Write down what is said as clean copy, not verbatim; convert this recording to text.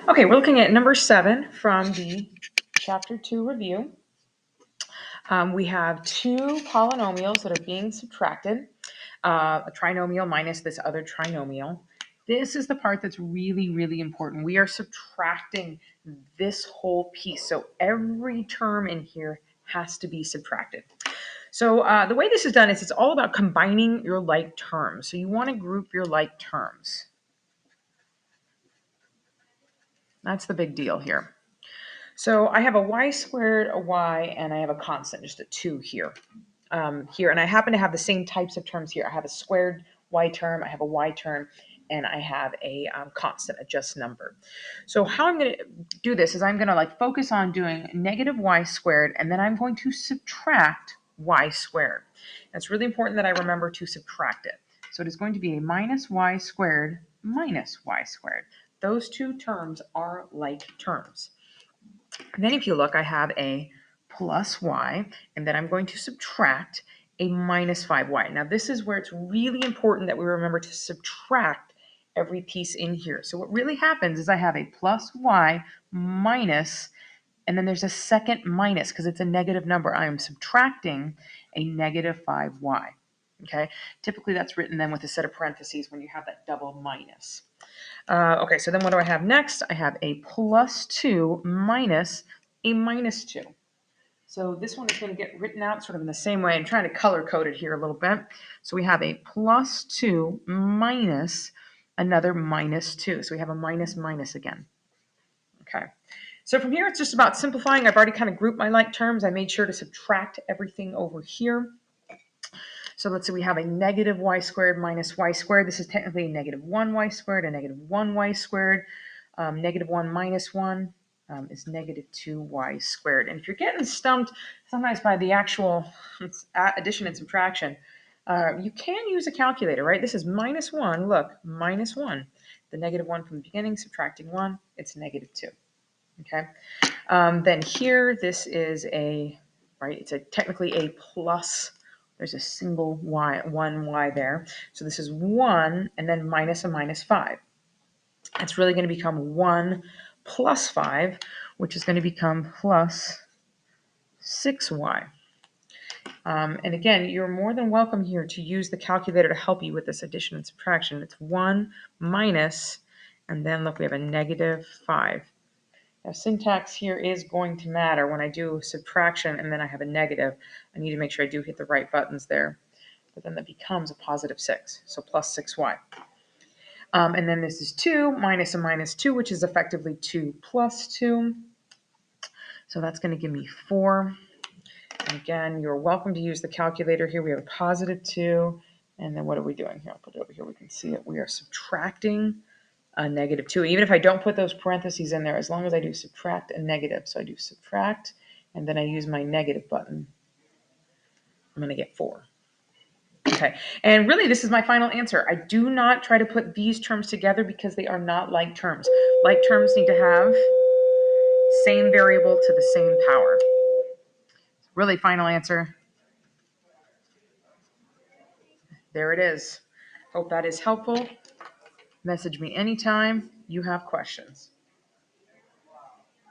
Okay, we're looking at number 7 from the chapter 2 review. We have two polynomials that are being subtracted, a trinomial minus this other trinomial. This is the part that's really, really important. We are subtracting this whole piece. So every term in here has to be subtracted. So the way this is done is it's all about combining your like terms. So you want to group your like terms. That's the big deal here. So I have a y squared, a y, and I have a constant, just a 2 here. And I happen to have the same types of terms here. I have a squared y term, I have a y term, and I have a constant, a just number. So how I'm going to do this is I'm going to focus on doing negative y squared, and then I'm going to subtract y squared. It's really important that I remember to subtract it. So it is going to be a minus y squared minus y squared. Those two terms are like terms. And then if you look, I have a plus y, and then I'm going to subtract a minus 5y. Now this is where it's really important that we remember to subtract every piece in here. So what really happens is I have a plus y minus, and then there's a second minus because it's a negative number. I am subtracting a negative 5y. Okay, typically that's written then with a set of parentheses when you have that double minus. Okay, so then what do I have next? I have a plus 2 minus a minus 2. So this one is going to get written out sort of in the same way. I'm trying to color code it here a little bit. So we have a plus 2 minus another minus 2. So we have a minus minus again. Okay. So from here, it's just about simplifying. I've already kind of grouped my like terms. I made sure to subtract everything over here. So let's say we have a negative y squared minus y squared. This is technically a negative 1y squared, a negative 1y squared. Negative 1 minus 1 is negative 2y squared. And if you're getting stumped sometimes by the actual addition and subtraction, you can use a calculator, right? This is minus 1. Look, minus 1. The negative 1 from the beginning, subtracting 1, it's negative 2. Okay. Then here, this is it's technically a plus. There's a single y, 1y there. So this is 1 and then minus a minus 5. It's really going to become 1 plus 5, which is going to become plus 6y. And again, you're more than welcome here to use the calculator to help you with this addition and subtraction. It's 1 minus, and then look, we have a negative 5. Now, syntax here is going to matter when I do subtraction and then I have a negative. I need to make sure I do hit the right buttons there. But then that becomes a positive 6, so plus 6y. And then this is 2 minus a minus 2, which is effectively 2 plus 2. So that's going to give me 4. And again, you're welcome to use the calculator here. We have a positive 2. And then what are we doing here? I'll put it over here. We can see it. We are subtracting a negative 2. Even if I don't put those parentheses in there, as long as I do subtract a negative. So I do subtract, and then I use my negative button. I'm going to get 4. Okay, and really this is my final answer. I do not try to put these terms together because they are not like terms. Like terms need to have same variable to the same power. Really final answer. There it is. Hope that is helpful. Message me anytime you have questions.